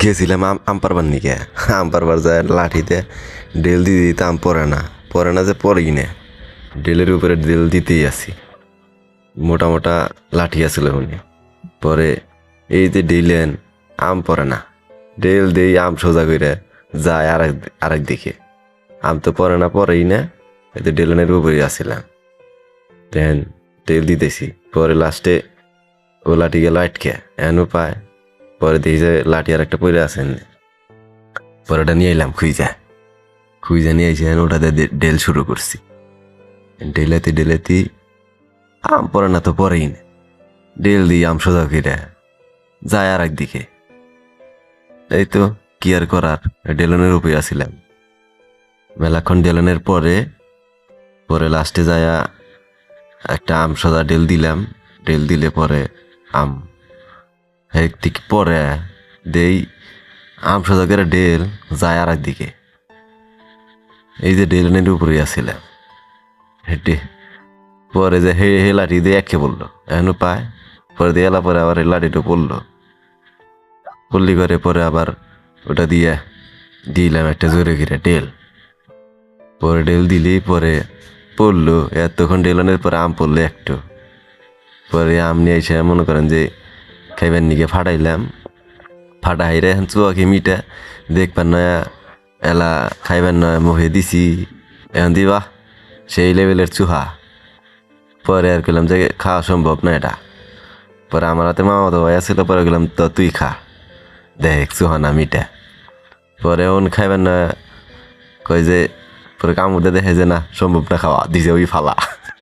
গেছিলাম আম পারবার নিকে। আম পারবার যায় লাঠিতে ডেল দিয়ে দিতে আম পরে না যে পরেই না, ডেলের উপরে ডেল দিতেই আছি। মোটা মোটা লাঠি আছিল উনি। পরে এই যে ডেলেন আম পরে না, ডেল দেই আম সোজা করে যায় আরেক দিকে। আম তো পরেই না, এই যে ডেলেনের উপরে আসছিলাম। দেন ডেল দিতেছি, পরে লাস্টে ও লাঠি গেল আটকে এনও পায়। পরে দেখি যে লাঠি আর একটা পরে আছেন। পরে ওটা নিয়ে এলাম খুঁজে নিয়ে এসে ওটাতে ডেল শুরু করছি। ডেলেতি আম পরে না তো পরেই না, ডেল দিই আম সোজা করে যায় আর একদিকে। এই তো কি আর করার, ডেলনের উপরে আসিলাম মেলাক্ষণ। ডেলনের পরে লাস্টে যায়া একটা আম সোজা ডেল দিলাম। ডেল দিলে পরে আম একদিক পরে দেই আম সোজা করে ডেল যায় আর একদিকে। এই যে ডেলনের উপরে আসিলাম হেঁটে, পরে যে হে লাঠি দিয়ে একে বললো এখনো পায়। পরে দিয়ে এলা পরে আবার এই লাঠিটা পড়লি করে পরে আবার ওটা দিয়ে দিলাম একটা জোরে ঘিরে ডেল। পরে ডেল দিলি পরে পড়লো এতক্ষণ ডেলানের পরে আম পড়লো একটু। পরে আম নিয়ে এসে মনে করেন যে খাইবার নিকে ফাটাইরে এখন চুয়াকে মিটা দেখবার নয়া এলা খাইবার নয় মুখে দিছি। এখন দিবা সেই লেভেলের চুহা। পরে আর গেলাম যে খাওয়া সম্ভব না এটা। পরে আমার হাতে মামাতো ভাই আসছিল, পরে গেলাম তো তুই খা দেখ চুহানা মিটা। পরে ওন খাইবার না কই যে পরে কামড়ে দেখে যে না সম্ভব না খাওয়া, দিছে ওই ফালা।